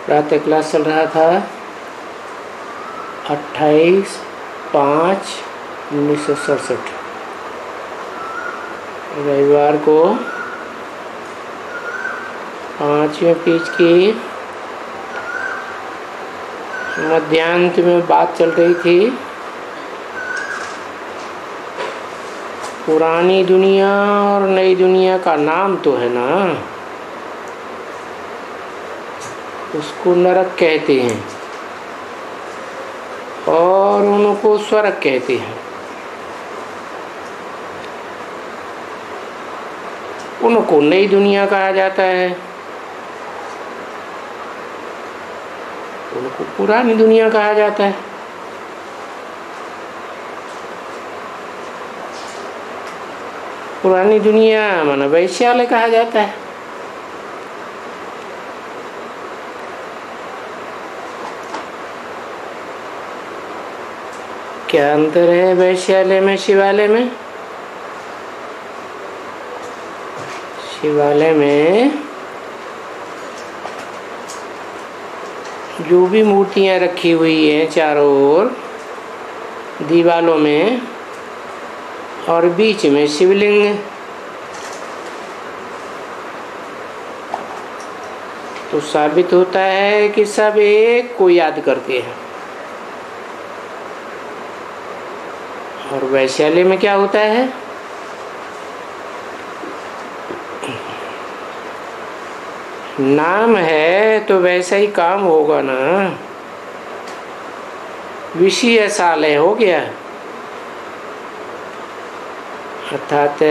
प्रातः क्लास चल रहा था 28/5/1967 रविवार को 5वें पेज की मध्यांत में बात चल रही थी। पुरानी दुनिया और नई दुनिया का नाम तो है ना, उसको नरक कहते हैं और उनको स्वर्ग कहते हैं। उनको नई दुनिया कहा जाता है, उनको पुरानी दुनिया कहा जाता है। पुरानी दुनिया माना वैश्यालय कहा जाता है। क्या अंतर है वैश्यालय में शिवालय में? शिवालय में जो भी मूर्तियां रखी हुई हैं चारों ओर दीवालों में और बीच में शिवलिंग, तो साबित होता है कि सब एक को याद करते हैं। और वैश्यालय में क्या होता है? नाम है तो वैसा ही काम होगा ना। विषयशालय हो गया, अर्थात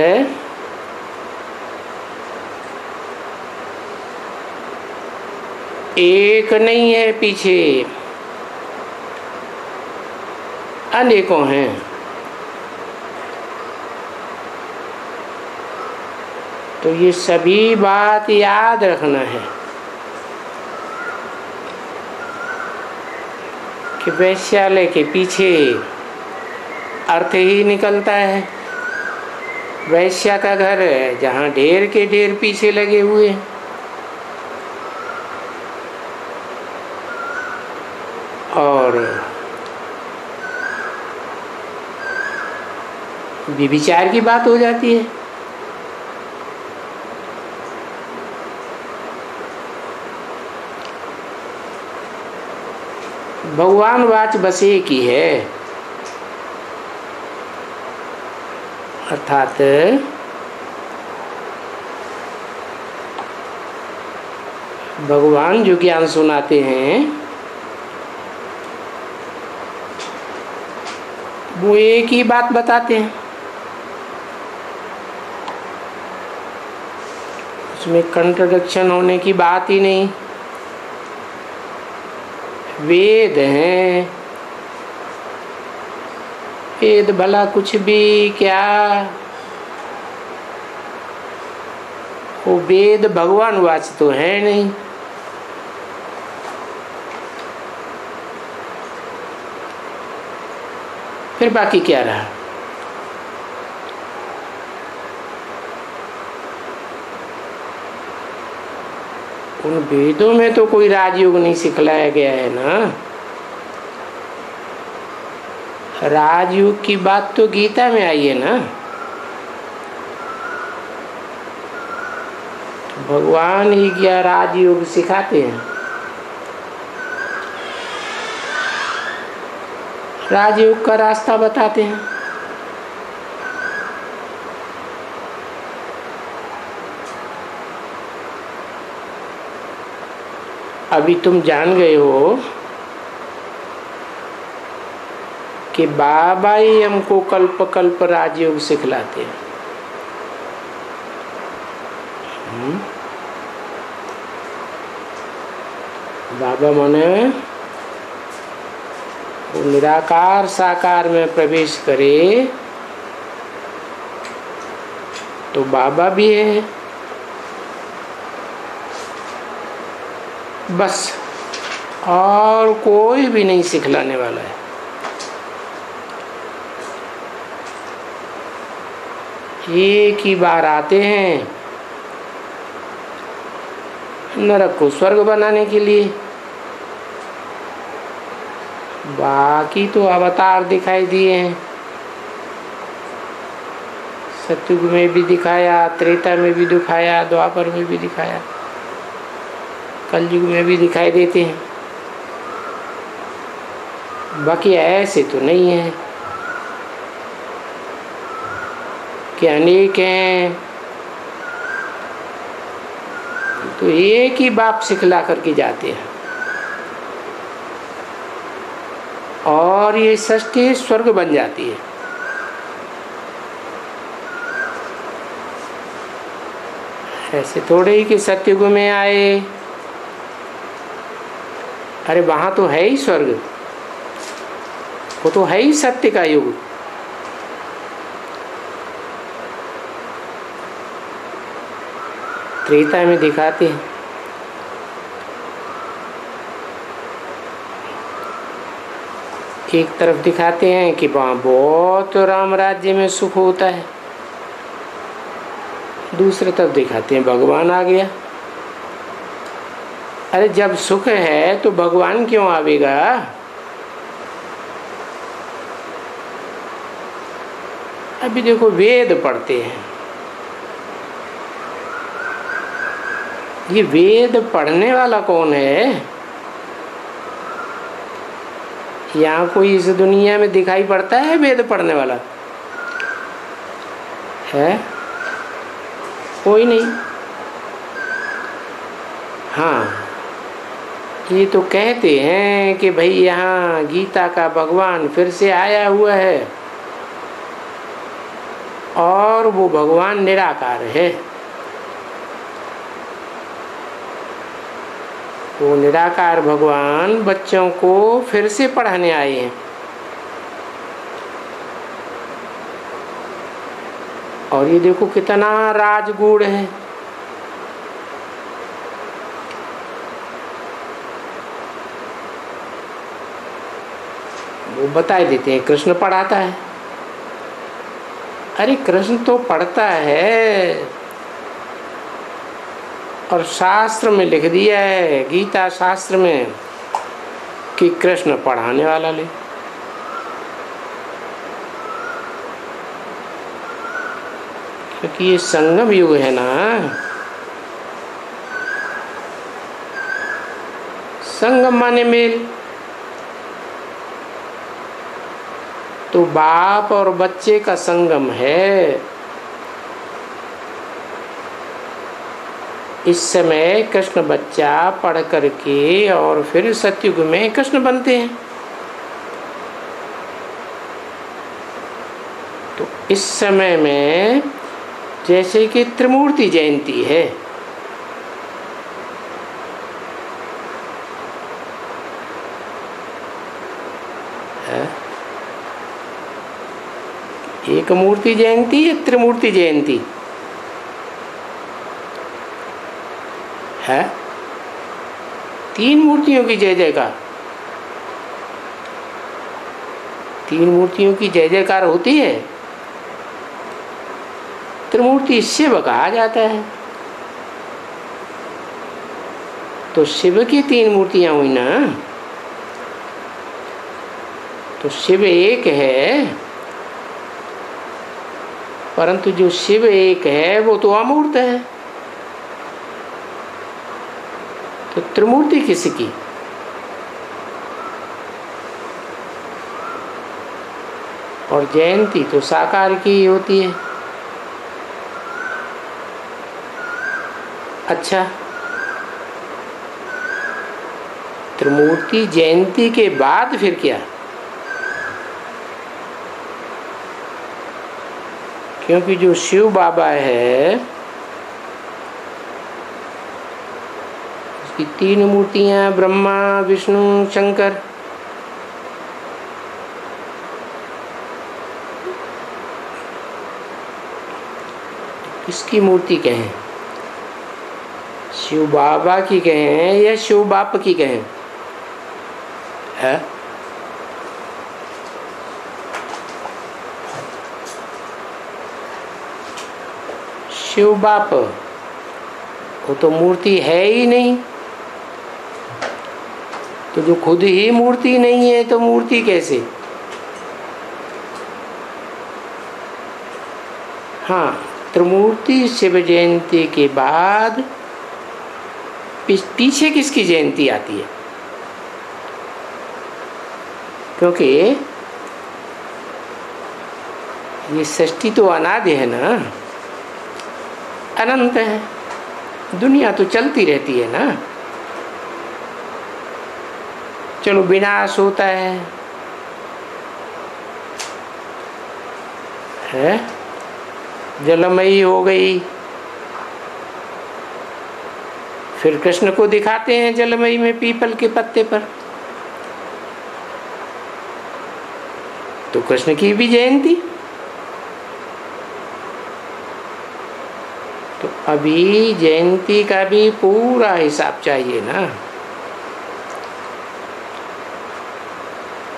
एक नहीं है, पीछे अनेकों हैं। तो ये सभी बात याद रखना है कि वैश्यालय के पीछे अर्थ ही निकलता है। वैश्या का घर है जहाँ ढेर के ढेर पीछे लगे हुए हैं, और व्यभिचार की बात हो जाती है। भगवान वाच बसे की है, अर्थात भगवान जो ज्ञान सुनाते हैं वो एक ही बात बताते हैं, उसमें कंट्रडिक्शन होने की बात ही नहीं। वेद हैं, वेद भला कुछ भी क्या, वो वेद भगवान वाच तो है नहीं। फिर बाकी क्या रहा? उन वेदों में तो कोई राजयोग नहीं सिखलाया गया है ना। राजयोग की बात तो गीता में आई है ना। भगवान ही क्या राजयोग सिखाते हैं। राजयोग का रास्ता बताते हैं। अभी तुम जान गए हो कि बाबा ही हमको कल्प कल्प राजयोग सिखलाते हैं। बाबा माने वो निराकार साकार में प्रवेश करे तो बाबा भी है, बस और कोई भी नहीं सिखलाने वाला है। एक ही बार आते हैं नरक को स्वर्ग बनाने के लिए, बाकी तो अवतार दिखाई दिए हैं, सतयुग में भी दिखाया, त्रेता में भी दिखाया, द्वापर में भी दिखाया, कलयुग में भी दिखाई देते हैं। बाकी ऐसे तो नहीं है कि अनेक हैं, तो एक ही बाप सिखला करके जाते हैं। और ये सृष्टि स्वर्ग बन जाती है। ऐसे थोड़े ही कि सतयुग में आए, अरे वहां तो है ही स्वर्ग, वो तो है ही सत्य का युग। त्रेता में दिखाते हैं, एक तरफ दिखाते हैं कि वहाँ बहुत राम राज्य में सुख होता है, दूसरी तरफ दिखाते हैं भगवान आ गया। अरे जब सुख है तो भगवान क्यों आवेगा? अभी देखो वेद पढ़ते हैं, ये वेद पढ़ने वाला कौन है? यहाँ कोई इस दुनिया में दिखाई पड़ता है वेद पढ़ने वाला है? कोई नहीं। हाँ, ये तो कहते हैं कि भाई यहाँ गीता का भगवान फिर से आया हुआ है और वो भगवान निराकार है। वो निराकार भगवान बच्चों को फिर से पढ़ाने आए हैं। और ये देखो कितना राजगुण है। वो बता देते हैं कृष्ण पढ़ाता है। अरे कृष्ण तो पढ़ता है और शास्त्र में लिख दिया है, गीता शास्त्र में, कि कृष्ण पढ़ाने वाला ले। क्योंकि ये संगम युग है ना, संगम माने मेल। तो बाप और बच्चे का संगम है। इस समय कृष्ण बच्चा पढ़ करके और फिर सतयुग में कृष्ण बनते हैं। तो इस समय में जैसे कि त्रिमूर्ति जयंती है, एक मूर्ति जयंती या त्रिमूर्ति जयंती है? तीन मूर्तियों की जय जयकार, तीन मूर्तियों की जय जयकार होती है। त्रिमूर्ति शिव कहा जाता है। तो शिव की तीन मूर्तियां हुई ना, तो शिव एक है, परंतु जो शिव एक है वो तो अमूर्त है। तो त्रिमूर्ति किसकी? और जयंती तो साकार की होती है। अच्छा, त्रिमूर्ति जयंती के बाद फिर क्या? क्योंकि जो शिव बाबा है उसकी तीन मूर्तियां, ब्रह्मा विष्णु शंकर। किसकी मूर्ति कहें? शिव बाबा की कहें या शिव बाप की कहें? है? शिव बाप वो तो मूर्ति है ही नहीं, तो जो खुद ही मूर्ति नहीं है तो मूर्ति कैसे? हाँ, त्रिमूर्ति शिव जयंती के बाद पीछे किसकी जयंती आती है? क्योंकि ये सृष्टि तो अनादि है ना, अनंत है, दुनिया तो चलती रहती है ना। चलो विनाश होता है? जलमयी हो गई, फिर कृष्ण को दिखाते हैं जलमयी में पीपल के पत्ते पर, तो कृष्ण की भी जयंती। तो अभी जयंती का भी पूरा हिसाब चाहिए ना,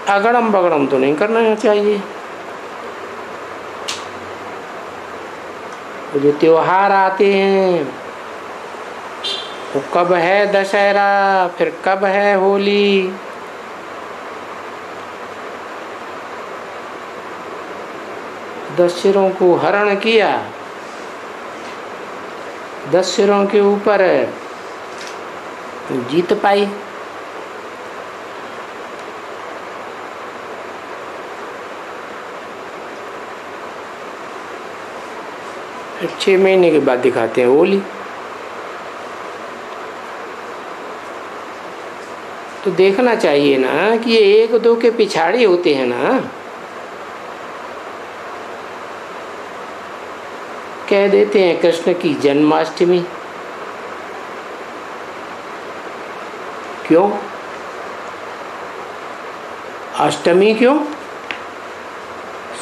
अगड़म बगड़म तो नहीं करना चाहिए। जो त्योहार आते हैं वो कब है दशहरा, फिर कब है होली, दस सिरों को हरण किया, दस सिरों के ऊपर जीत पाई। फिर 6 महीने के बाद दिखाते हैं होली। तो देखना चाहिए ना कि ये एक दो के पिछाड़ी होते हैं ना। कह देते हैं कृष्ण की जन्माष्टमी, क्यों अष्टमी क्यों?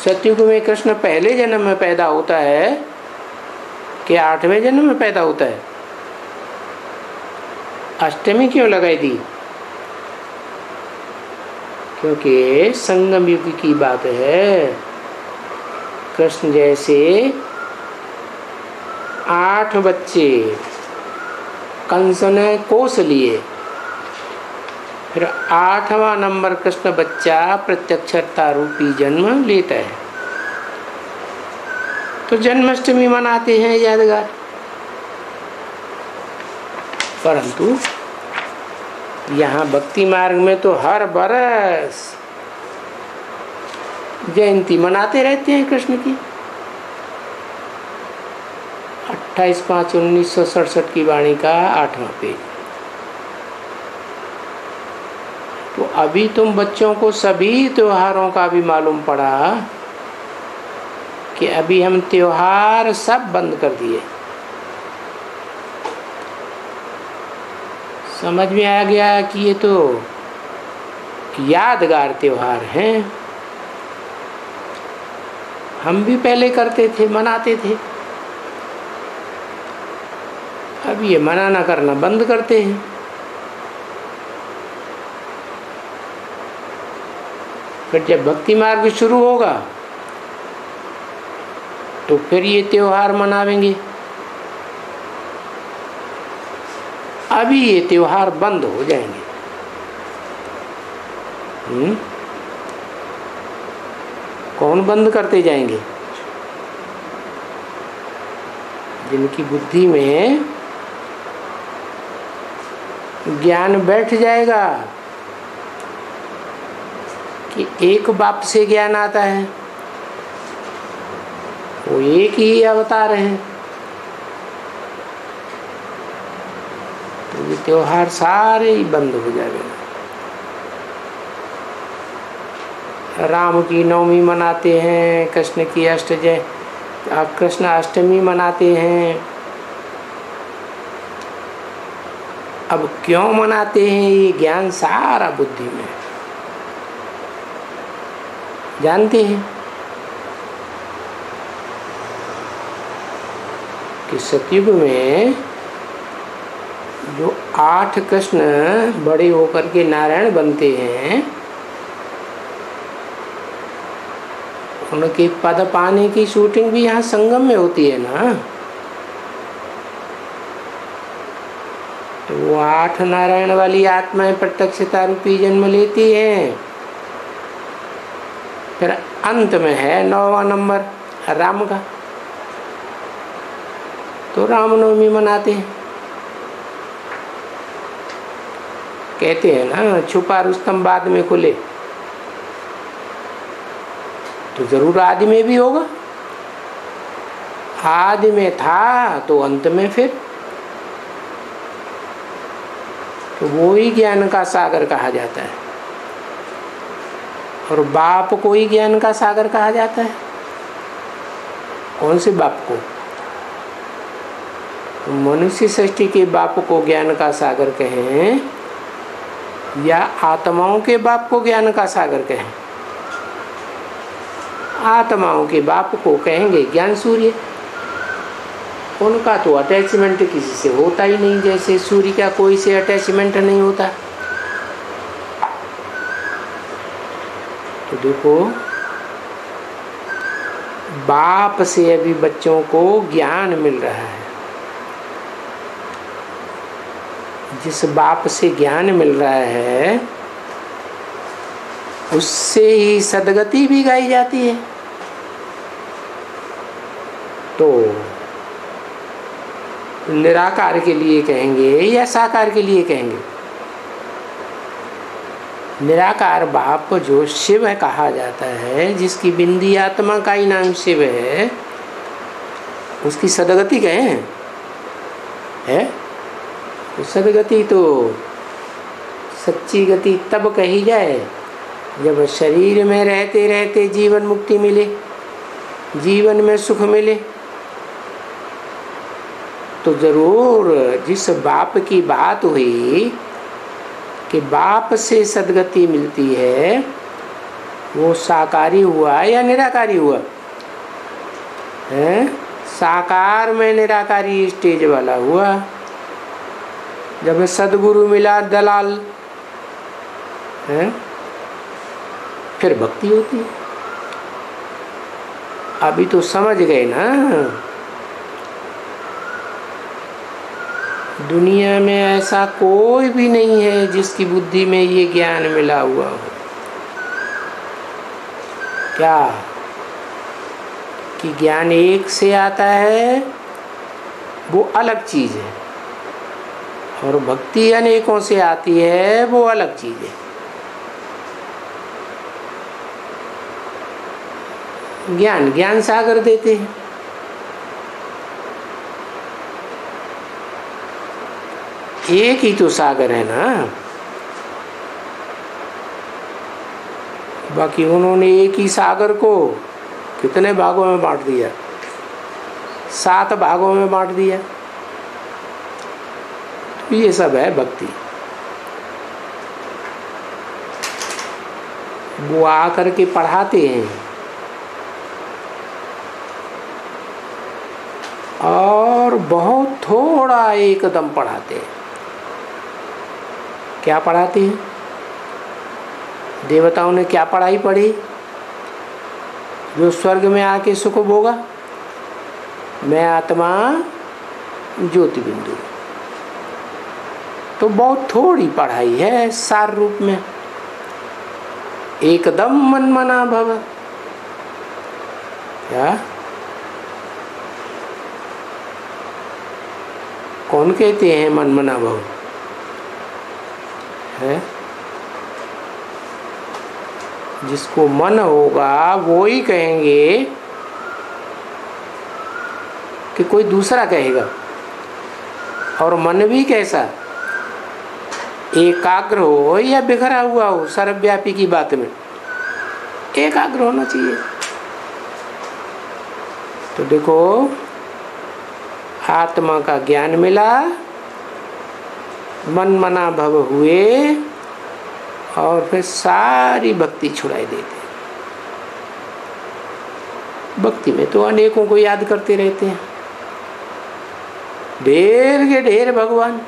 सतयुग में कृष्ण पहले जन्म में पैदा होता है कि 8वें जन्म में पैदा होता है? अष्टमी क्यों लगाई दी? क्योंकि संगम युग की बात है। कृष्ण जैसे 8 बच्चे कंस ने कोस लिए, फिर 8वां नंबर कृष्ण बच्चा प्रत्यक्षता रूपी जन्म लेता है, तो जन्माष्टमी मनाते हैं यादगार। परंतु यहाँ भक्ति मार्ग में तो हर बरस जयंती मनाते रहते हैं कृष्ण की। 28/5/1967 की वाणी का 8वां पेज। तो अभी तुम बच्चों को सभी त्योहारों का भी मालूम पड़ा कि अभी हम त्योहार सब बंद कर दिए। समझ में आ गया कि ये तो यादगार त्योहार हैं। हम भी पहले करते थे, मनाते थे, अब ये मनाना करना बंद करते हैं। फिर जब भक्ति मार्ग शुरू होगा तो फिर ये त्योहार मनावेंगे। अभी ये त्योहार बंद हो जाएंगे। कौन बंद करते जाएंगे? जिनकी बुद्धि में ज्ञान बैठ जाएगा कि एक बाप से ज्ञान आता है, वो एक ही अवतार हैं, तो ये त्योहार सारे ही बंद हो जाएंगे। राम की नवमी मनाते हैं, कृष्ण की कृष्ण अष्टमी मनाते हैं। अब क्यों मनाते हैं? ये ज्ञान सारा बुद्धि में जानते हैं कि सतयुग में जो 8 कृष्ण बड़े होकर के नारायण बनते हैं, उनके पद पाने की शूटिंग भी यहाँ संगम में होती है ना। तो वो 8 नारायण वाली आत्माएं प्रत्यक्षता रूपी जन्म लेती हैं। फिर अंत में है 9वां नंबर राम का, तो रामनवमी मनाते हैं। कहते हैं ना छुपा रुस्तम बाद में खुले, तो जरूर आदि में भी होगा। आदि में था तो अंत में फिर, तो वो ही ज्ञान का सागर कहा जाता है। और बाप को ही ज्ञान का सागर कहा जाता है। कौन से बाप को? मनुष्य सृष्टि के बाप को ज्ञान का सागर कहें या आत्माओं के बाप को ज्ञान का सागर कहें? आत्माओं के बाप को कहेंगे ज्ञान सूर्य। उनका तो अटैचमेंट किसी से होता ही नहीं, जैसे सूर्य का कोई से अटैचमेंट नहीं होता। तो देखो बाप से अभी बच्चों को ज्ञान मिल रहा है। जिस बाप से ज्ञान मिल रहा है उससे ही सदगति भी गाई जाती है। तो निराकार के लिए कहेंगे या साकार के लिए कहेंगे? निराकार बाप जो शिव कहा जाता है, जिसकी बिंदी आत्मा का ही नाम शिव है, उसकी सदगति कहें है? तो सदगति तो सच्ची गति तब कही जाए जब शरीर में रहते रहते जीवन मुक्ति मिले, जीवन में सुख मिले। तो जरूर जिस बाप की बात हुई कि बाप से सदगति मिलती है, वो साकारी हुआ या निराकारी हुआ है? साकार में निराकारी स्टेज वाला हुआ। जब सदगुरु मिला दलाल है, फिर भक्ति होती है। अभी तो समझ गए ना, दुनिया में ऐसा कोई भी नहीं है जिसकी बुद्धि में ये ज्ञान मिला हुआ हो। क्या कि ज्ञान एक से आता है वो अलग चीज है, और भक्ति अनेकों से आती है वो अलग चीज है। ज्ञान ज्ञान सागर देते हैं। एक ही तो सागर है ना, बाकी उन्होंने एक ही सागर को कितने भागों में बांट दिया? 7 भागों में बांट दिया। तो ये सब है भक्ति। वो आकर के पढ़ाते हैं और बहुत थोड़ा एकदम पढ़ाते हैं। क्या पढ़ाते हैं? देवताओं ने क्या पढ़ाई पढ़ी? जो स्वर्ग में आके सुख भोगा, मैं आत्मा ज्योति बिंदु। तो बहुत थोड़ी पढ़ाई है सार रूप में। एकदम मन मना भव। क्या कौन कहते हैं मन मना भव है? जिसको मन होगा वो ही कहेंगे कि कोई दूसरा कहेगा। और मन भी कैसा? एकाग्र हो या बिखरा हुआ हो, सर्वव्यापी की बात में एकाग्र होना चाहिए। तो देखो आत्मा का ज्ञान मिला, मन मना भव हुए, और फिर सारी भक्ति छुड़ाई देते। भक्ति में तो अनेकों को याद करते रहते हैं, ढेर के ढेर भगवान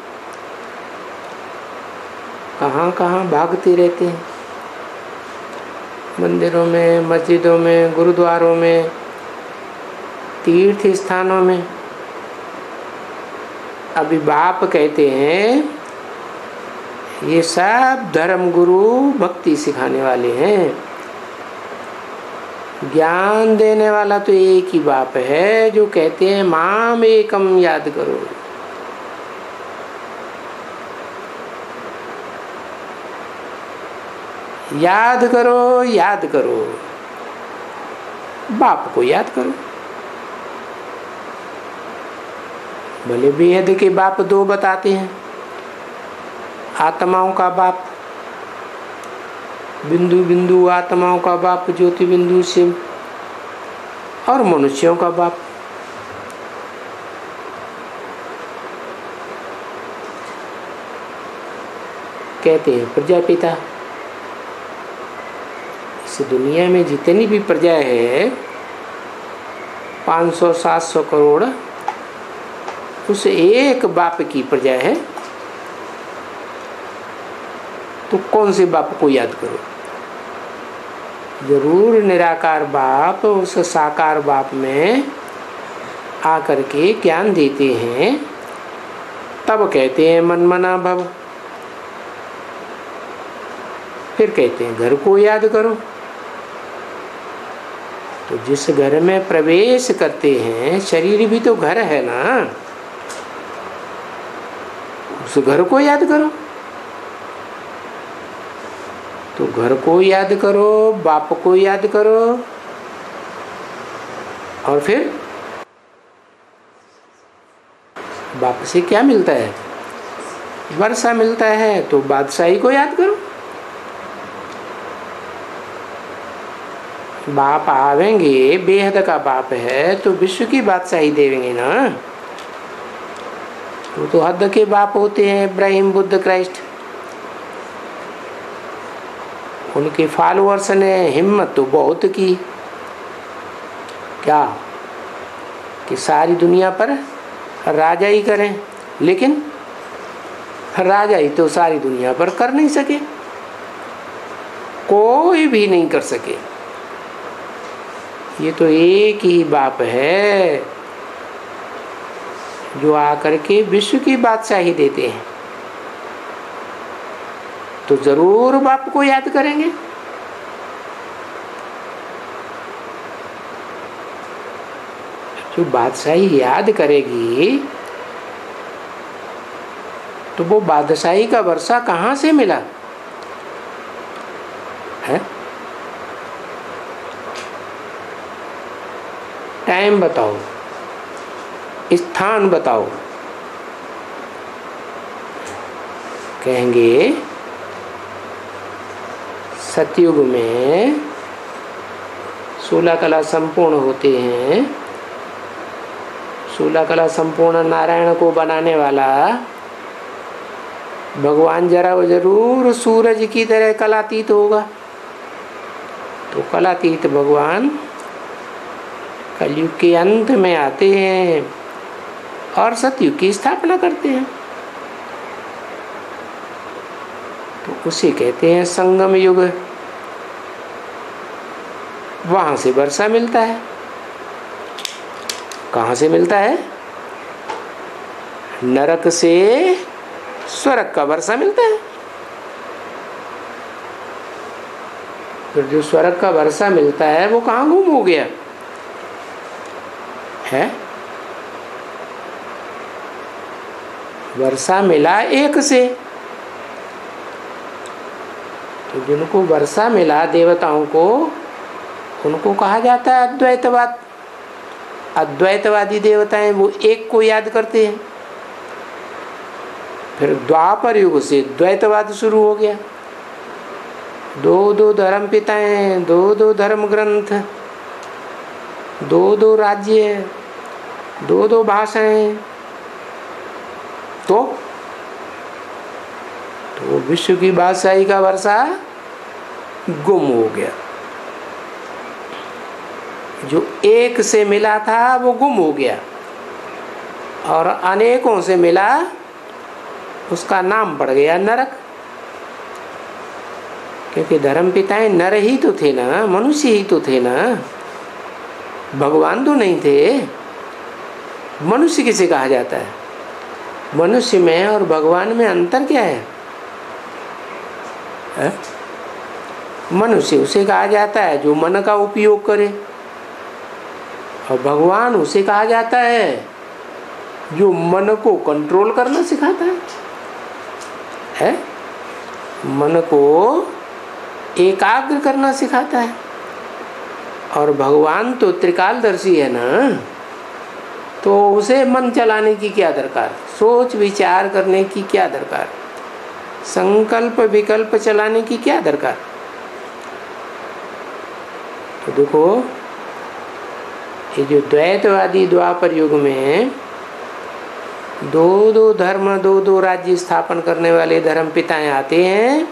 कहाँ कहाँ भागते रहते हैं। मंदिरों में, मस्जिदों में, गुरुद्वारों में, तीर्थ स्थानों में अभी बाप कहते हैं ये सब धर्म गुरु भक्ति सिखाने वाले हैं, ज्ञान देने वाला तो एक ही बाप है जो कहते हैं माम एकम याद करो। याद करो, याद करो, बाप को याद करो। भले बेहद के बाप दो बताते हैं, आत्माओं का बाप, बिंदु बिंदु आत्माओं का बाप ज्योति बिंदु शिव, और मनुष्यों का बाप। कहते हैं प्रजापिता। इस दुनिया में जितनी भी प्रजा है 500-700 करोड़, उस एक बाप की प्रजा है। तो कौन से बाप को याद करो? जरूर निराकार बाप उस साकार बाप में आकर के ज्ञान देते हैं, तब कहते हैं मन मना भव। फिर कहते हैं घर को याद करो। तो जिस घर में प्रवेश करते हैं, शरीर भी तो घर है ना, उस घर को याद करो। तो घर को याद करो, बाप को याद करो, और फिर बाप से क्या मिलता है? वर्षा मिलता है, तो बादशाही को याद करो। बाप आवेंगे, बेहद का बाप है तो विश्व की बादशाही देवेंगे ना। वो तो हद के बाप होते हैं, इब्राहिम बुद्ध क्राइस्ट। उनके फॉलोअर्स ने हिम्मत तो बहुत की, क्या कि सारी दुनिया पर राजा ही करें, लेकिन राजा ही तो सारी दुनिया पर कर नहीं सके, कोई भी नहीं कर सके। ये तो एक ही बाप है जो आकर के विश्व की बादशाही देते हैं। तो जरूर बाप को याद करेंगे। जो बादशाही याद करेगी तो वो बादशाही का वर्षा कहाँ से मिला है? टाइम बताओ, स्थान बताओ। कहेंगे सतयुग में 16 कला संपूर्ण होते हैं। 16 कला संपूर्ण नारायण को बनाने वाला भगवान जरूर सूरज की तरह कलातीत होगा। तो कलातीत भगवान कलयुग के अंत में आते हैं और सतयुग की स्थापना करते हैं। तो उसे कहते हैं संगम युग। वहां से वर्षा मिलता है। कहाँ से मिलता है? नरक से स्वर्ग का वर्षा मिलता है। फिर जो स्वर्ग का वर्षा मिलता है वो कहाँ गुम हो गया है? वर्षा मिला एक से। तो जिनको वर्षा मिला देवताओं को, उनको कहा जाता है अद्वैतवाद। अद्वैतवादी देवताएं वो एक को याद करते हैं। फिर द्वापर युग से द्वैतवाद शुरू हो गया। दो दो धर्म पिताएं, दो दो धर्म ग्रंथ, दो दो राज्य, दो दो भाषाएं। तो विश्व की बादशाही का वर्षा गुम हो गया। जो एक से मिला था वो गुम हो गया, और अनेकों से मिला उसका नाम पड़ गया नरक। क्योंकि धर्म पिताएं नर ही तो थे ना, मनुष्य ही तो थे ना, भगवान तो नहीं थे। मनुष्य किसे कहा जाता है? मनुष्य में और भगवान में अंतर क्या है? मनुष्य उसे कहा जाता है जो मन का उपयोग करे, और भगवान उसे कहा जाता है जो मन को कंट्रोल करना सिखाता है? मन को एकाग्र करना सिखाता है। और भगवान तो त्रिकालदर्शी है ना, तो उसे मन चलाने की क्या दरकार, सोच विचार करने की क्या दरकार, संकल्प विकल्प चलाने की क्या दरकार। तो देखो, ये जो द्वैतवादी द्वापर युग में दो दो धर्म दो दो राज्य स्थापन करने वाले धर्म पिताएं आते हैं,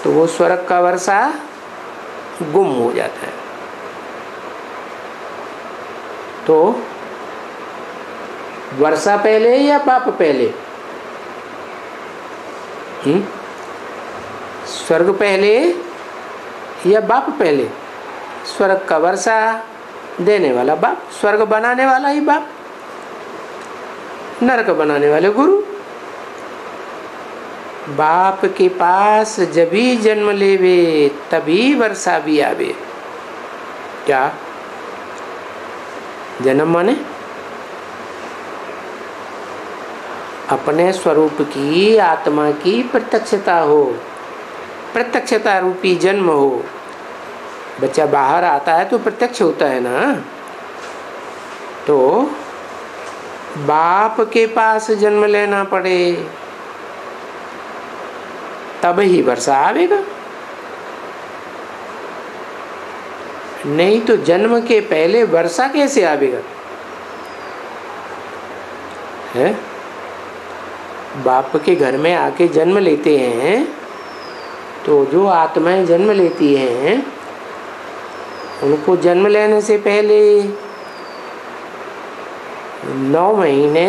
तो वो स्वर्ग का वर्षा गुम हो जाता है। तो वर्षा पहले या पाप पहले? स्वर्ग पहले या बाप पहले? स्वर्ग का वर्षा देने वाला बाप, स्वर्ग बनाने वाला ही बाप, नरक बनाने वाले गुरु। बाप के पास जब भी जन्म लेवे तभी वर्षा भी आवे। क्या जन्म माने? अपने स्वरूप की आत्मा की प्रत्यक्षता हो, प्रत्यक्षता रूपी जन्म हो। बच्चा बाहर आता है तो प्रत्यक्ष होता है ना। तो बाप के पास जन्म लेना पड़े तब ही वर्षा आवेगा, नहीं तो जन्म के पहले वर्षा कैसे आवेगा? है? बाप के घर में आके जन्म लेते हैं तो जो आत्माएं जन्म लेती हैं उनको जन्म लेने से पहले 9 महीने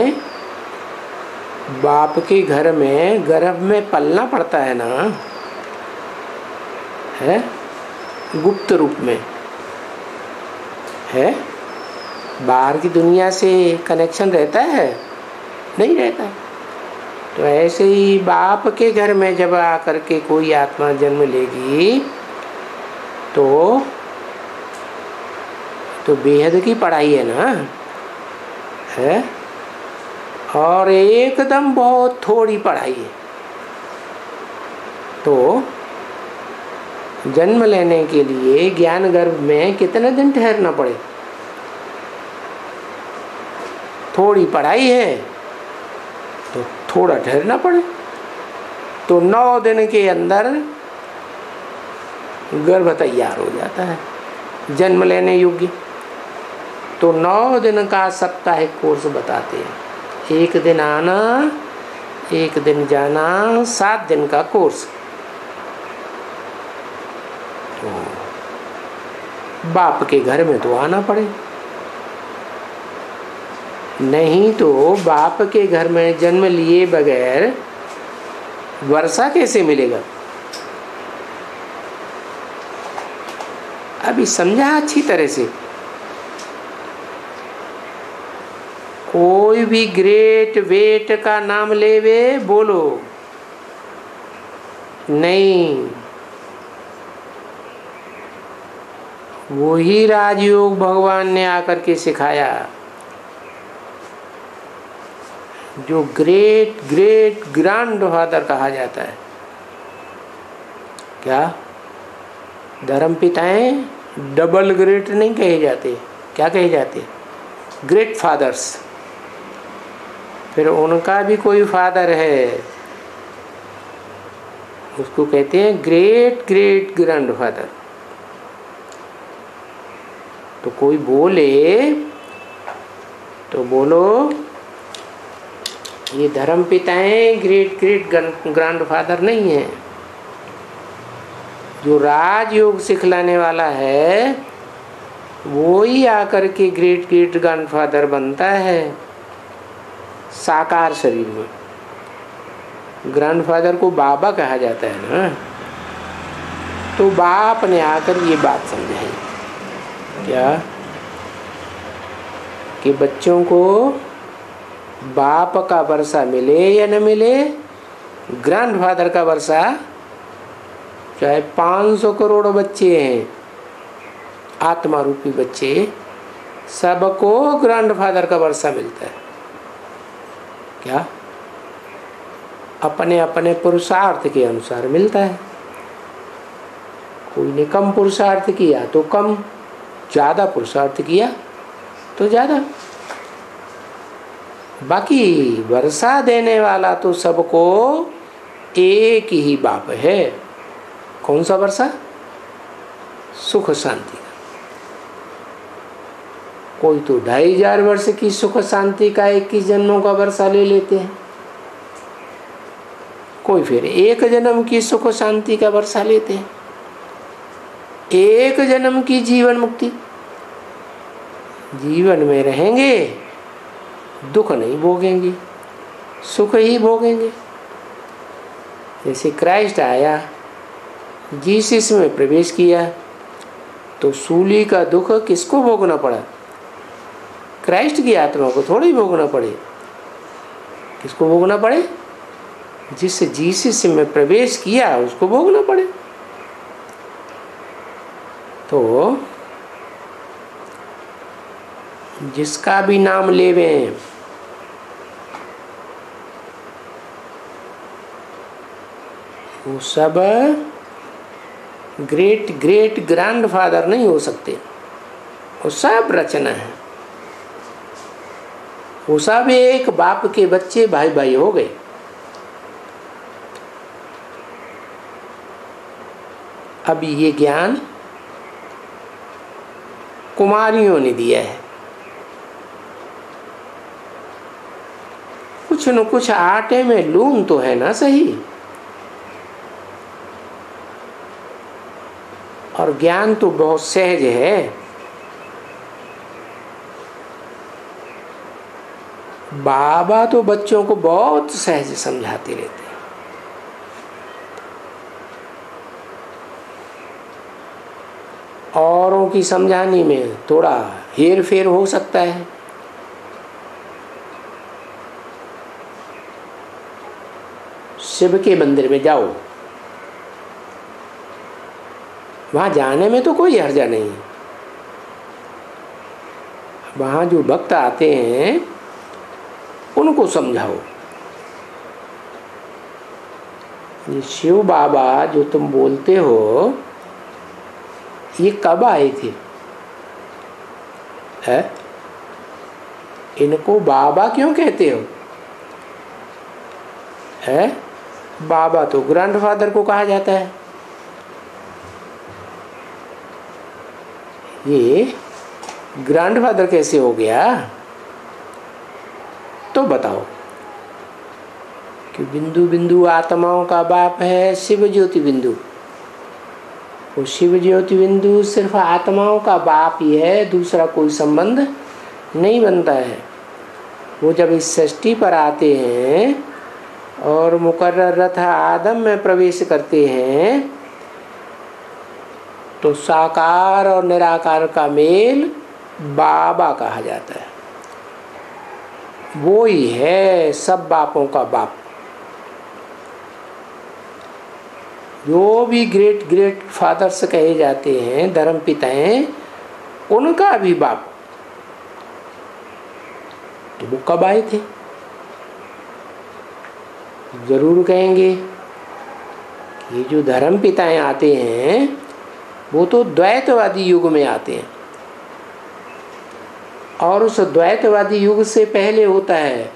बाप के घर में गर्भ में पलना पड़ता है ना, है? गुप्त रूप में है। बाहर की दुनिया से कनेक्शन रहता है? नहीं रहता। तो ऐसे ही बाप के घर में जब आकर के कोई आत्मा जन्म लेगी तो बेहद की पढ़ाई है ना, है? और एकदम बहुत थोड़ी पढ़ाई है। तो जन्म लेने के लिए ज्ञान गर्भ में कितने दिन ठहरना पड़े? थोड़ी पढ़ाई है तो थोड़ा ठहरना पड़े। तो 9 दिन के अंदर गर्भ तैयार हो जाता है जन्म लेने योग्य। तो 9 दिन का साप्ताहिक कोर्स बताते हैं। 1 दिन आना, 1 दिन जाना, 7 दिन का कोर्स। तो बाप के घर में तो आना पड़े, नहीं तो बाप के घर में जन्म लिए बगैर वर्षा कैसे मिलेगा? अभी समझा अच्छी तरह से। कोई भी ग्रेट वेट का नाम लेवे, बोलो नहीं, वही राजयोग भगवान ने आकर के सिखाया जो ग्रेट ग्रेट ग्रैंड फादर कहा जाता है। क्या धर्म पिताएं डबल ग्रेट नहीं कहे जाते, क्या कहे जाते? Great fathers. फिर उनका भी कोई फादर है, उसको कहते हैं ग्रेट ग्रेट ग्रैंड फादर। तो कोई बोले तो बोलो ये धर्म पिताएं ग्रेट ग्रेट ग्रैंड फादर नहीं है। जो राजयोग सिखलाने वाला है वो ही आकर के ग्रेट ग्रेट ग्रैंडफादर बनता है साकार शरीर में। ग्रैंडफादर को बाबा कहा जाता है ना। तो बाप ने आकर ये बात समझाई क्या कि बच्चों को बाप का वर्षा मिले या न मिले, ग्रैंडफादर का वर्षा, चाहे 500 करोड़ बच्चे हैं आत्मा रूपी बच्चे, सबको ग्रैंडफादर का वर्षा मिलता है। क्या? अपने अपने पुरुषार्थ के अनुसार मिलता है। कोई ने कम पुरुषार्थ किया तो कम, ज़्यादा पुरुषार्थ किया तो ज़्यादा। बाकी वर्षा देने वाला तो सबको एक ही बाप है। कौन सा वर्षा? सुख शांति का। कोई तो 2500 वर्ष की सुख शांति का 21 जन्मों का वर्षा ले लेते हैं, कोई फिर 1 जन्म की सुख शांति का वर्षा लेते हैं, 1 जन्म की जीवन मुक्ति। जीवन में रहेंगे, दुख नहीं भोगेंगे, सुख ही भोगेंगे। जैसे क्राइस्ट आया, जीसस में प्रवेश किया, तो सूली का दुख किसको भोगना पड़ा? क्राइस्ट की आत्मा को थोड़ी भोगना पड़े। किसको भोगना पड़े? जिस जीसस में प्रवेश किया उसको भोगना पड़े। तो जिसका भी नाम लेवें, वो सब ग्रेट ग्रेट ग्रैंडफादर नहीं हो सकते। वो सब रचना है, वो सब एक बाप के बच्चे भाई भाई हो गए। अभी ये ज्ञान कुमारियों ने दिया है। कुछ न कुछ आटे में लून तो है ना सही। और ज्ञान तो बहुत सहज है। बाबा तो बच्चों को बहुत सहज समझाते रहते हैं। औरों की समझाने में थोड़ा हेर फेर हो सकता है। शिव के मंदिर में जाओ, वहाँ जाने में तो कोई हर्जा नहीं है। वहाँ जो भक्त आते हैं उनको समझाओ, ये शिव बाबा जो तुम बोलते हो ये कब आए थे? है? इनको बाबा क्यों कहते हो? है? बाबा तो ग्रैंडफादर को कहा जाता है। ये ग्रैंडफादर कैसे हो गया? तो बताओ कि बिंदु बिंदु आत्माओं का बाप है शिव ज्योति बिंदु। वो शिव ज्योति बिंदु सिर्फ आत्माओं का बाप ही है, दूसरा कोई संबंध नहीं बनता है। वो जब इस सृष्टि पर आते हैं और मुकर्रर रथ आदम में प्रवेश करते हैं तो साकार और निराकार का मेल बाबा कहा जाता है। वो ही है सब बापों का बाप। जो भी ग्रेट ग्रेट फादर्स कहे जाते हैं, धर्म पिताएं, उनका भी बाप। तो वो कब आए थे? जरूर कहेंगे ये जो धर्म पिताएं आते हैं वो तो द्वैतवादी युग में आते हैं, और उस द्वैतवादी युग से पहले होता है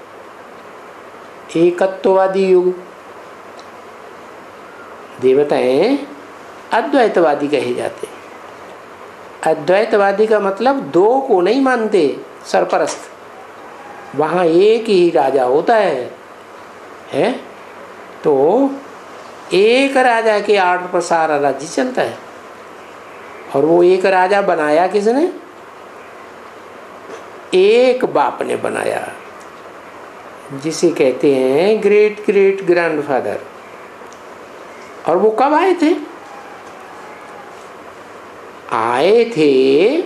एकत्ववादी युग। देवताएं अद्वैतवादी कहे जाते हैं। अद्वैतवादी का मतलब दो को नहीं मानते, सरपरस्त। वहाँ एक ही राजा होता है? तो एक राजा के आर्डर पर सारा राज्य चलता है। और वो एक राजा बनाया किसने? एक बाप ने बनाया, जिसे कहते हैं ग्रेट ग्रेट ग्रैंडफादर। और वो कब आए थे? आए थे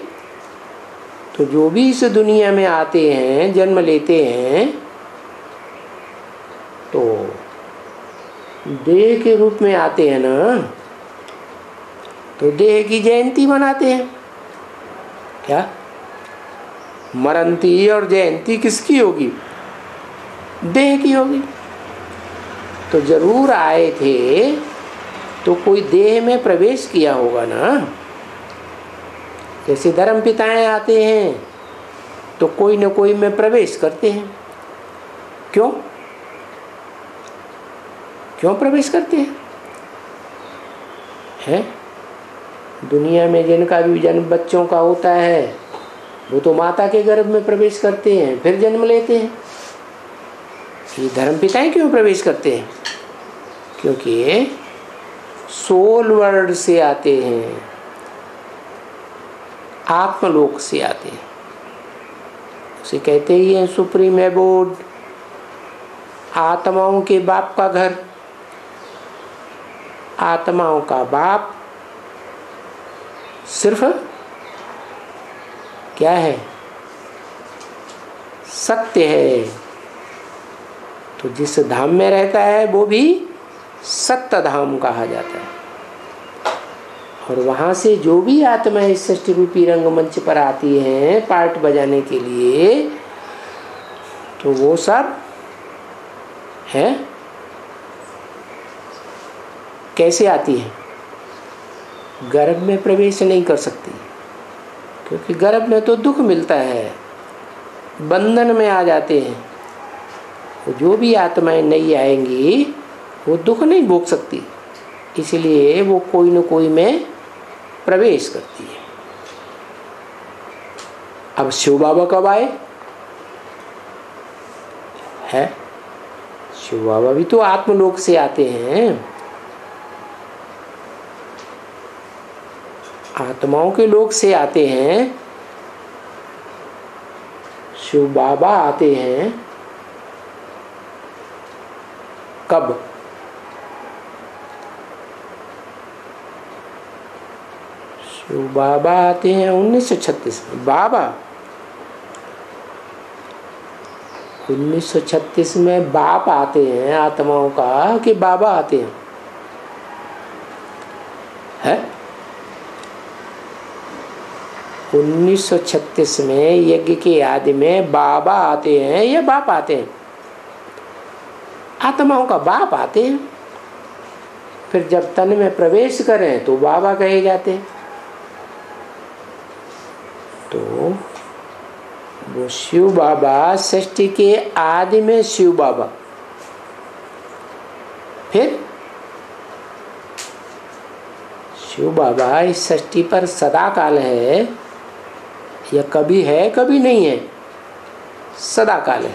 तो जो भी इस दुनिया में आते हैं, जन्म लेते हैं, तो देह के रूप में आते हैं ना, तो देह की जयंती मनाते हैं। क्या मरंती और जयंती किसकी होगी? देह की होगी। तो जरूर आए थे तो कोई देह में प्रवेश किया होगा ना। जैसे धर्म पिताएं आते हैं तो कोई न कोई में प्रवेश करते हैं। क्यों क्यों प्रवेश करते हैं? हैं? दुनिया में जिनका भी जन्म बच्चों का होता है वो तो माता के गर्भ में प्रवेश करते हैं, फिर जन्म लेते हैं। ये धर्म पिताएं क्यों प्रवेश करते हैं? क्योंकि सोल वर्ल्ड से आते हैं, आत्मलोक से आते हैं। उसे कहते ही हैं सुप्रीम एबोर्ड, आत्माओं के बाप का घर। आत्माओं का बाप सिर्फ क्या है? सत्य है। तो जिस धाम में रहता है वो भी सत्य धाम कहा जाता है। और वहाँ से जो भी आत्माएं इस सृष्टि रूपी रंगमंच पर आती हैं पार्ट बजाने के लिए, तो वो सब है कैसे आती है? गर्भ में प्रवेश नहीं कर सकती, क्योंकि गर्भ में तो दुख मिलता है, बंधन में आ जाते हैं। तो जो भी आत्माएं नहीं आएंगी वो दुख नहीं भोग सकती, इसलिए वो कोई न कोई में प्रवेश करती है। अब शिव बाबा कब आए? है शिव बाबा भी तो आत्मलोक से आते हैं। आत्माओं के लोक से आते हैं। शिव बाबा आते हैं कब? शिव बाबा आते हैं 1936 में। बाबा 1936 में बाप आते हैं आत्माओं का कि बाबा आते हैं? है 1936 में यज्ञ के आदि में बाबा आते हैं या बाप आते हैं? आत्माओं का बाप आते हैं। फिर जब तन में प्रवेश करें तो बाबा कहे जाते हैं। तो वो शिव बाबा सृष्टि के आदि में शिव बाबा, फिर शिव बाबा इस सृष्टि पर सदा काल है या कभी है कभी नहीं है? सदा काल है।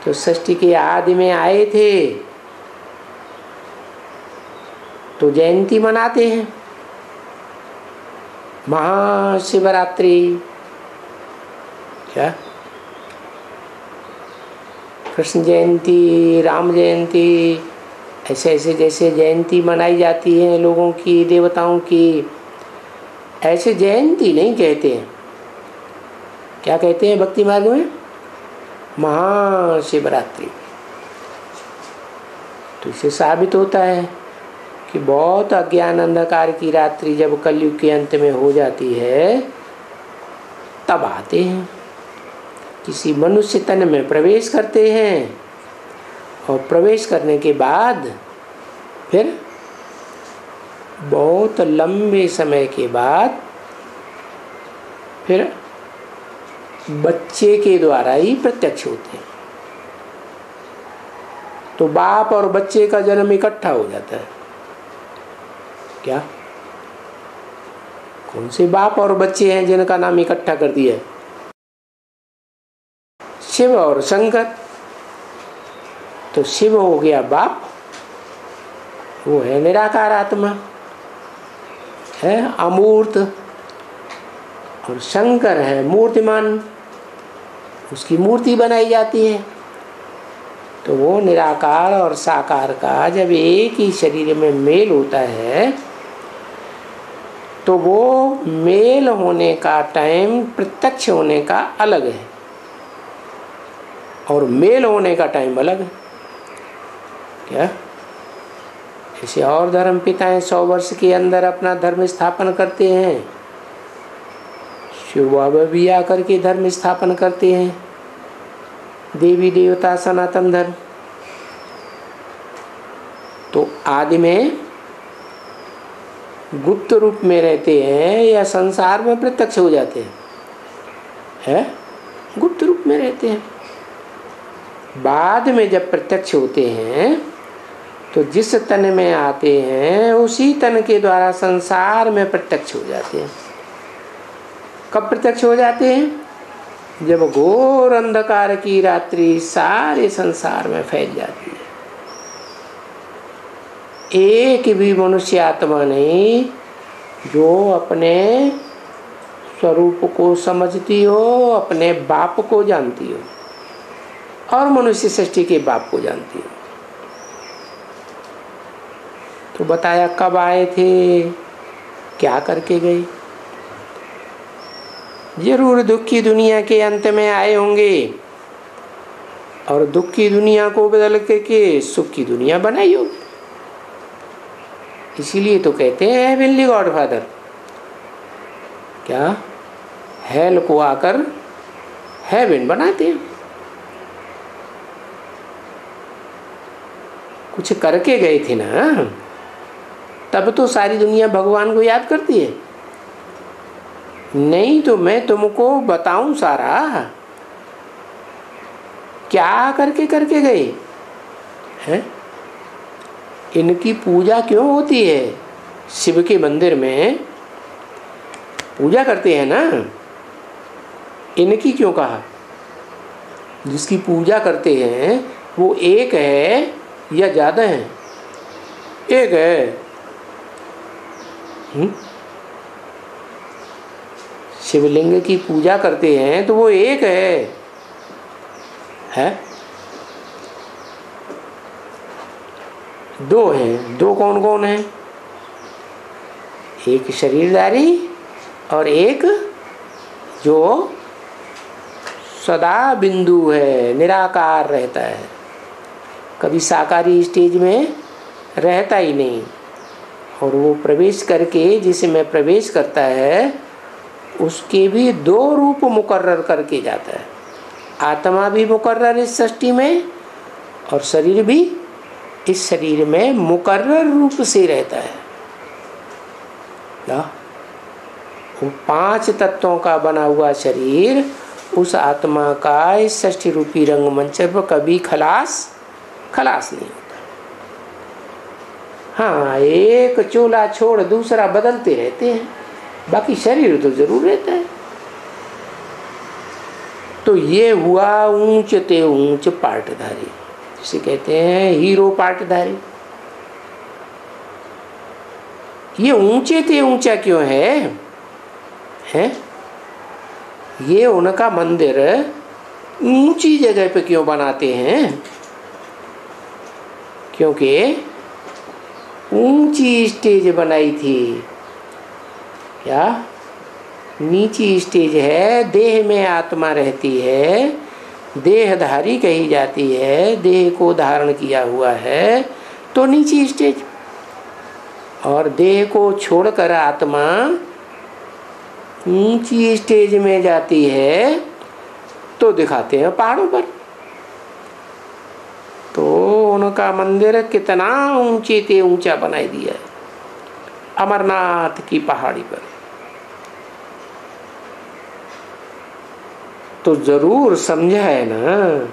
तो सृष्टि के आदि में आए थे तो जयंती मनाते हैं, महाशिवरात्रि। क्या कृष्ण जयंती, राम जयंती, ऐसे ऐसे जैसे जयंती मनाई जाती है लोगों की, देवताओं की, ऐसे जयंती नहीं कहते हैं। क्या कहते हैं भक्ति मार्ग में? महाशिवरात्रि। तो इससे साबित होता है कि बहुत अज्ञान अंधकार की रात्रि जब कलयुग के अंत में हो जाती है तब आते हैं, किसी मनुष्य तन में प्रवेश करते हैं और प्रवेश करने के बाद फिर बहुत लंबे समय के बाद फिर बच्चे के द्वारा ही प्रत्यक्ष होते हैं। तो बाप और बच्चे का जन्म इकट्ठा हो जाता है। क्या कौन से बाप और बच्चे हैं जिनका नाम इकट्ठा कर दिया? शिव और शंकर। तो शिव हो गया बाप, वो है निराकार आत्मा, है अमूर्त, और शंकर है मूर्तिमान, उसकी मूर्ति बनाई जाती है। तो वो निराकार और साकार का जब एक ही शरीर में मेल होता है तो वो मेल होने का टाइम प्रत्यक्ष होने का अलग है और मेल होने का टाइम अलग है। क्या ऐसे और धर्म पिताएं 100 वर्ष के अंदर अपना धर्म स्थापन करते हैं, शिव बाबा भी आकर के धर्म स्थापन करते हैं, देवी देवता सनातन धर्म। तो आदि में गुप्त रूप में रहते हैं या संसार में प्रत्यक्ष हो जाते हैं? है गुप्त रूप में रहते हैं। बाद में जब प्रत्यक्ष होते हैं तो जिस तन में आते हैं उसी तन के द्वारा संसार में प्रत्यक्ष हो जाते हैं। कब प्रत्यक्ष हो जाते हैं? जब घोर अंधकार की रात्रि सारे संसार में फैल जाती है। एक भी मनुष्य आत्मा नहीं जो अपने स्वरूप को समझती हो, अपने बाप को जानती हो और मनुष्य सृष्टि के बाप को जानती हो। तो बताया कब आए थे, क्या करके गए। जरूर दुख की दुनिया के अंत में आए होंगे और दुख की दुनिया को बदल करके सुख की दुनिया बनाई होगी। इसीलिए तो कहते हैं हेवनली गॉडफादर। क्या हेल को आकर हेवन बनाते हैं। कुछ करके गए थे ना, तब तो सारी दुनिया भगवान को याद करती है। नहीं तो मैं तुमको बताऊं सारा क्या करके गए हैं। इनकी पूजा क्यों होती है? शिव के मंदिर में पूजा करते हैं ना, इनकी क्यों कहा? जिसकी पूजा करते हैं वो एक है या ज्यादा है? एक है। शिवलिंग की पूजा करते हैं तो वो एक है? दो हैं। दो कौन कौन है? एक शरीरधारी और एक जो सदा बिंदु है, निराकार रहता है, कभी साकारी स्टेज में रहता ही नहीं। और वो प्रवेश करके जिसमें प्रवेश करता है उसके भी दो रूप मुकर्रर करके जाता है। आत्मा भी मुकर्रर इस सृष्टि में और शरीर भी इस शरीर में मुकर्रर रूप से रहता है। वो 5 तत्वों का बना हुआ शरीर उस आत्मा का इस सृष्टि रूपी रंगमंच पर कभी खलास नहीं होता। हाँ, एक चोला छोड़ दूसरा बदलते रहते हैं, बाकी शरीर तो जरूर रहता है। तो ये हुआ ऊंच ते ऊंच पाटधारी, जिसे कहते हैं हीरो पाटधारी। ये ऊंचे ते ऊंचा क्यों है? ये उनका मंदिर ऊंची जगह पे क्यों बनाते हैं? क्योंकि ऊंची स्टेज बनाई थी। क्या नीची स्टेज है? देह में आत्मा रहती है, देहधारी कही जाती है, देह को धारण किया हुआ है तो नीची स्टेज। और देह को छोड़कर आत्मा ऊंची स्टेज में जाती है तो दिखाते हैं पहाड़ों पर। तो उनका मंदिर कितना ऊंचे ते ऊंचा बनाई दिया है, अमरनाथ की पहाड़ी पर। तो जरूर समझा है ना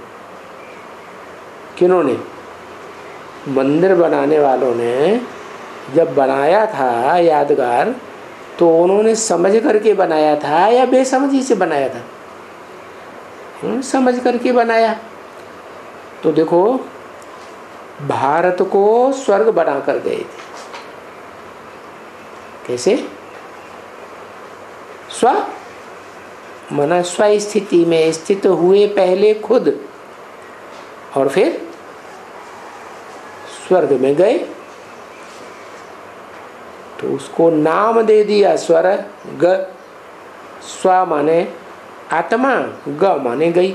किन्होंने? मंदिर बनाने वालों ने जब बनाया था यादगार, तो उन्होंने समझ करके बनाया था या बेसमझी से बनाया था? समझ करके बनाया। तो देखो, भारत को स्वर्ग बना कर गए थे। कैसे? मना स्व स्थिति में स्थित हुए पहले खुद, और फिर स्वर्ग में गए तो उसको नाम दे दिया स्वर्ग। स्व माने आत्मा, ग माने गई।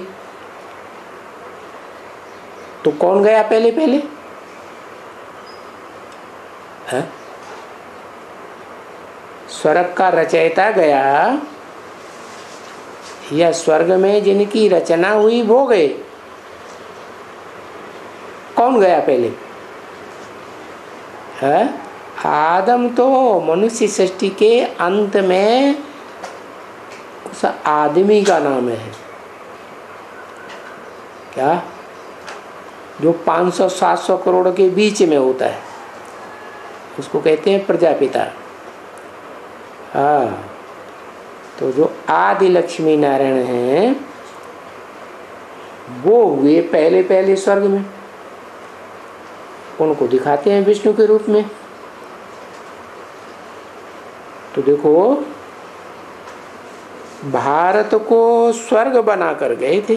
तो कौन गया पहले पहले है? स्वर्ग का रचयिता गया या स्वर्ग में जिनकी रचना हुई वो गए? कौन गया पहले है? आदम तो मनुष्य सृष्टि के अंत में उस आदमी का नाम है क्या, जो 500-700 करोड़ के बीच में होता है, उसको कहते हैं प्रजापिता। हाँ, तो जो आदि लक्ष्मी नारायण हैं वो हुए पहले पहले स्वर्ग में, उनको दिखाते हैं विष्णु के रूप में। तो देखो, भारत को स्वर्ग बनाकर गए थे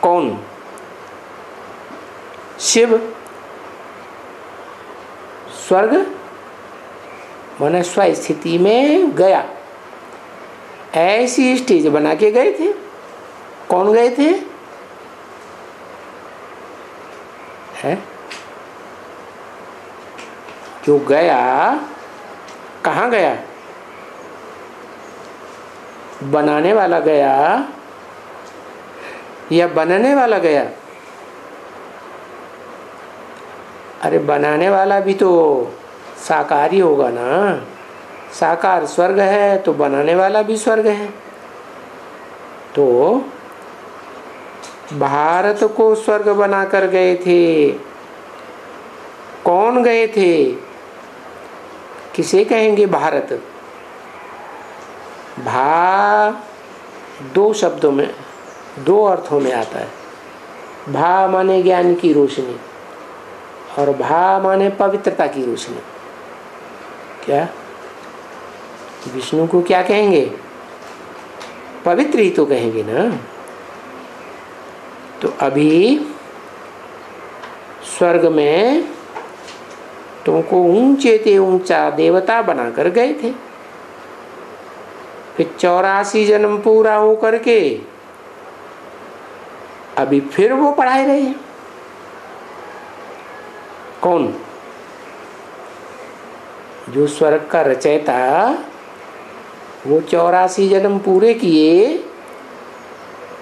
कौन? शिव। स्वर्ग माने स्वस्थिति में गया, ऐसी स्टेज बना के गए थे। कौन गए थे है? जो गया कहाँ गया? बनाने वाला गया या बनने वाला गया? अरे बनाने वाला भी तो साकार ही होगा ना। साकार स्वर्ग है तो बनाने वाला भी स्वर्ग है। तो भारत को स्वर्ग बनाकर गए थे। कौन गए थे? किसे कहेंगे भारत? भा दो शब्दों में, दो अर्थों में आता है। भा माने ज्ञान की रोशनी और भा माने पवित्रता की रोशनी। क्या विष्णु को क्या कहेंगे? पवित्र ही तो कहेंगे ना। तो अभी स्वर्ग में तुमको ऊंचे ते ऊंचा देवता बनाकर गए थे, फिर 84 जन्म पूरा हो करके अभी फिर वो पढ़ाए रहे हैं। कौन? जो स्वर्ग का रचयिता, वो 84 जन्म पूरे किए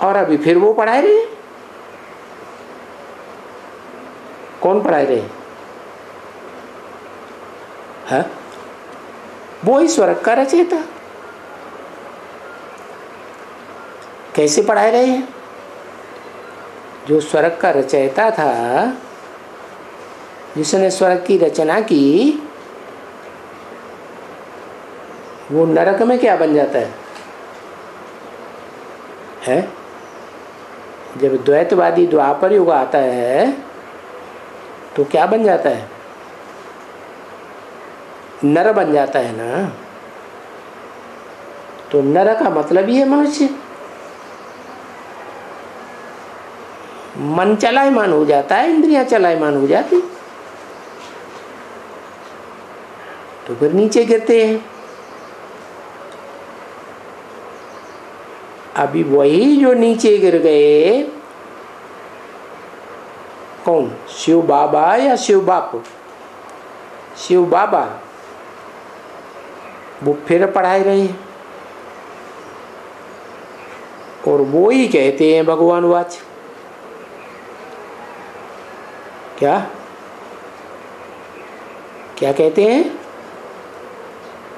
और अभी फिर वो पढ़ाए रहे। कौन पढ़ाए रहे है? वो ही स्वर्ग का रचयिता। कैसे पढ़ाए रहे हैं? जो स्वर्ग का रचयिता था, जिसने स्वर्ग की रचना की, वो नरक में क्या बन जाता है? जब द्वैतवादी द्वापर युग आता है तो क्या बन जाता है? नर बन जाता है ना। तो नर का मतलब ही है मनुष्य। मन चलायमान हो जाता है, इंद्रियां चलायमान हो जाती, तो फिर नीचे गिरते हैं। अभी वही जो नीचे गिर गए, कौन? शिव बाबा या शिव बापू? शिव बाबा वो फिर पढ़ाए रहे हैं और वो ही कहते हैं भगवान वाच। क्या क्या कहते हैं?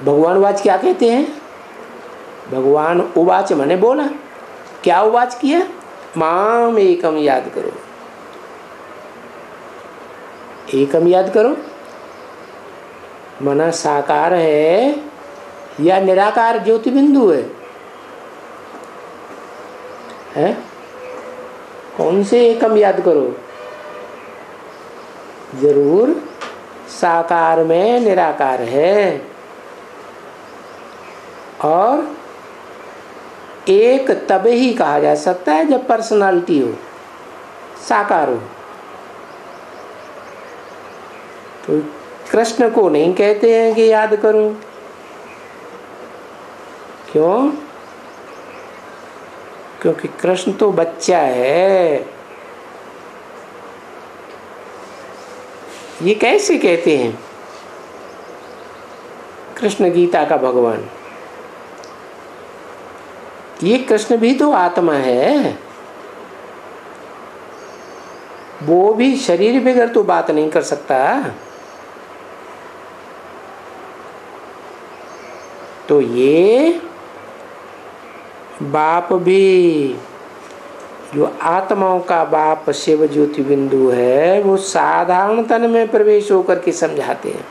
भगवान वाच क्या कहते हैं? भगवान उवाच माने बोला। क्या उवाच किया? माम एकम याद करो। एकम याद करो मना साकार है या निराकार ज्योति बिंदु है? कौन से एकम याद करो? जरूर साकार में निराकार है, और एक तब ही कहा जा सकता है जब पर्सनालिटी हो, साकार हो। तो कृष्ण को नहीं कहते हैं कि याद करो। क्यों? क्योंकि कृष्ण तो बच्चा है, ये कैसे कहते हैं? कृष्ण गीता का भगवान, ये कृष्ण भी तो आत्मा है, वो भी शरीर बगैर तो बात नहीं कर सकता। तो ये बाप भी, जो आत्माओं का बाप शिव ज्योति बिंदु है, वो साधारण तन में प्रवेश होकर के समझाते हैं।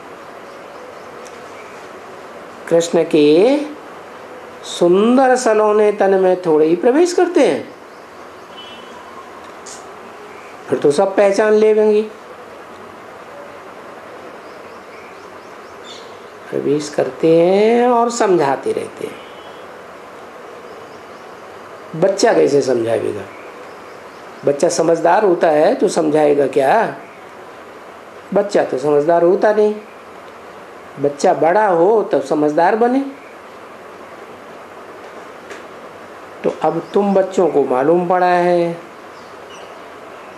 कृष्ण के सुंदर सलोने तन में थोड़े ही प्रवेश करते हैं, फिर तो सब पहचान लेंगे। प्रवेश करते हैं और समझाते रहते हैं। बच्चा कैसे समझाएगा? बच्चा समझदार होता है तो समझाएगा क्या? बच्चा तो समझदार होता नहीं। बच्चा बड़ा हो तब समझदार बने। तो अब तुम बच्चों को मालूम पड़ा है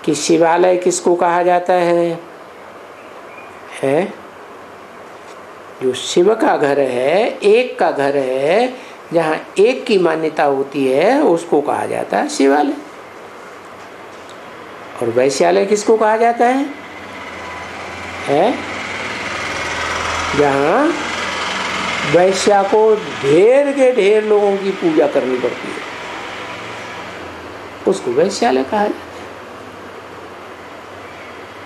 कि शिवालय किसको कहा जाता है? जो शिव का घर है, एक का घर है, जहाँ एक की मान्यता होती है, उसको कहा जाता है शिवालय। और वैश्यालय किसको कहा जाता है? जहाँ वैश्या को ढेर के ढेर लोगों की पूजा करनी पड़ती है, उसको वैश्यालय कहा जाता है।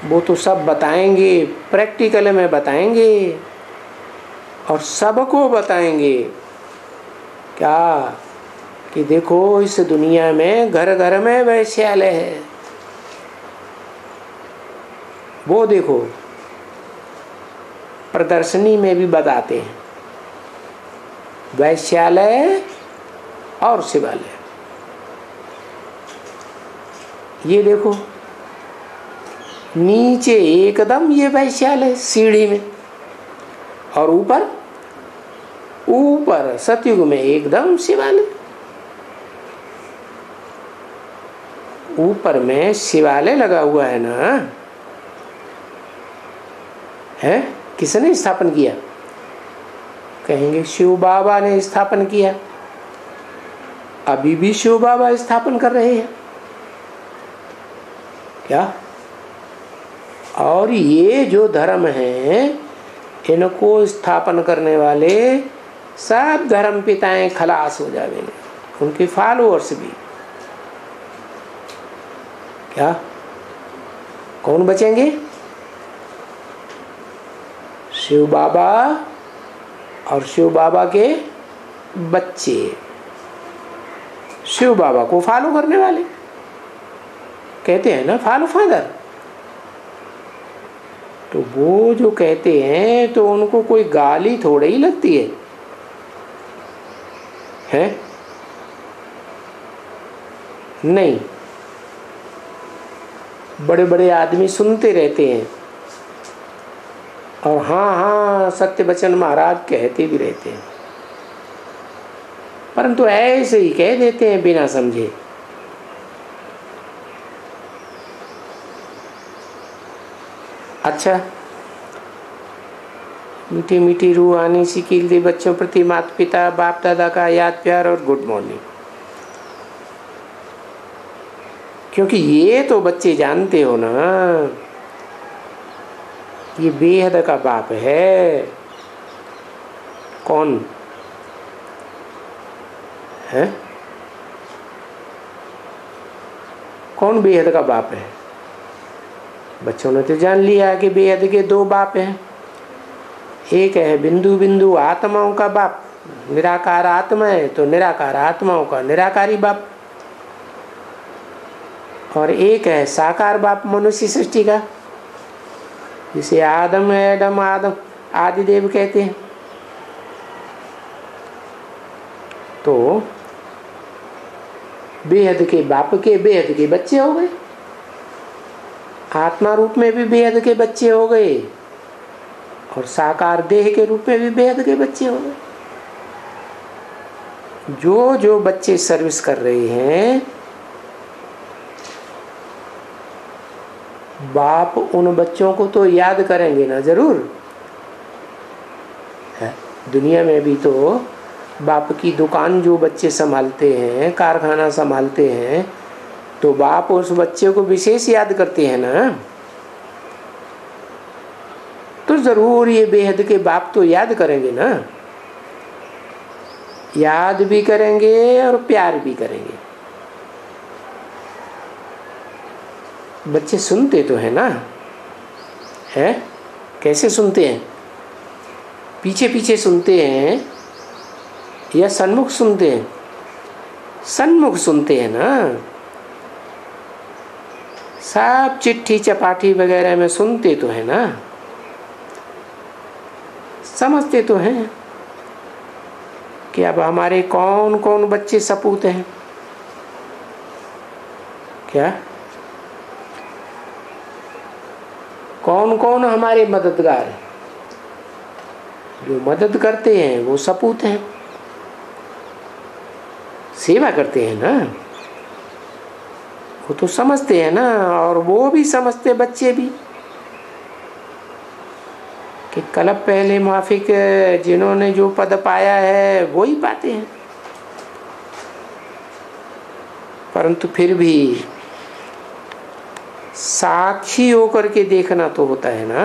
वो तो सब बताएंगे, प्रैक्टिकल में बताएंगे और सबको बताएंगे क्या कि देखो इस दुनिया में घर घर में वैश्यालय है। वो देखो प्रदर्शनी में भी बताते हैं वैश्यालय और शिवालय। ये देखो नीचे एकदम ये वैश्यालय सीढ़ी में, और ऊपर ऊपर सतयुग में एकदम शिवालय। ऊपर में शिवालय लगा हुआ है ना, है? किसने स्थापन किया? कहेंगे शिव बाबा ने स्थापन किया। अभी भी शिव बाबा स्थापन कर रहे हैं क्या? और ये जो धर्म है, इनको स्थापन करने वाले सब धर्म पिताएं खलास हो जाएंगे, उनके फॉलोअर्स भी। क्या कौन बचेंगे? शिव बाबा और शिव बाबा के बच्चे, शिव बाबा को फॉलो करने वाले। कहते हैं ना फॉलो फादर। तो वो जो कहते हैं तो उनको कोई गाली थोड़ी ही लगती है? नहीं, बड़े बड़े आदमी सुनते रहते हैं और हाँ हाँ सत्य वचन महाराज कहते भी रहते हैं, परंतु ऐसे ही कह देते हैं बिना समझे। अच्छा, मीठी मीठी रूहानी सी कीर्ति बच्चों प्रति माता पिता बाप दादा का याद प्यार और गुड मॉर्निंग। क्योंकि ये तो बच्चे जानते हो ना, ये बेहद का बाप है। कौन है? कौन बेहद का बाप है? बच्चों ने तो जान लिया कि बेहद के दो बाप हैं। एक है बिंदु बिंदु आत्माओं का बाप, निराकार आत्मा है तो निराकार आत्माओं का निराकारी बाप, और एक है साकार बाप मनुष्य सृष्टि का, जिसे आदम एडम आदम आदिदेव कहते हैं। तो बेहद के बाप के बेहद के बच्चे हो गए, आत्मा रूप में भी बेहद के बच्चे हो गए और साकार देह के रूप में भी बेहद के बच्चे हो गए। जो जो बच्चे सर्विस कर रहे हैं बाप उन बच्चों को तो याद करेंगे ना जरूर है। दुनिया में भी तो बाप की दुकान जो बच्चे संभालते हैं, कारखाना संभालते हैं, तो बाप उस बच्चे को विशेष याद करते हैं ना। तो जरूर ये बेहद के बाप तो याद करेंगे ना, याद भी करेंगे और प्यार भी करेंगे। बच्चे सुनते तो है ना, है कैसे सुनते हैं? पीछे पीछे सुनते हैं या सन्मुख सुनते हैं? सन्मुख सुनते हैं ना। सब चिट्ठी चपाटी वगैरह में सुनते तो है ना, समझते तो हैं कि अब हमारे कौन कौन बच्चे सपूत हैं। क्या कौन कौन हमारे मददगार हैं? जो मदद करते हैं वो सपूत हैं, सेवा करते हैं ना, वो तो समझते हैं ना। और वो भी समझते बच्चे भी कि कल्प पहले माफिक जिन्होंने जो पद पाया है वो ही पाते हैं। परंतु फिर भी साक्षी होकर के देखना तो होता है ना।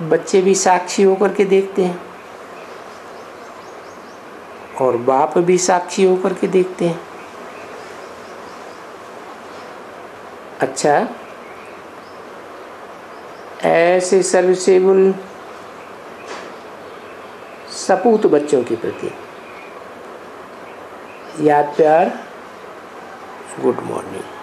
बच्चे भी साक्षी होकर के देखते हैं और बाप भी साक्षी होकर के देखते हैं। अच्छा, ऐसे सर्विसेबल सपूत बच्चों के प्रति याद प्यार, गुड मॉर्निंग।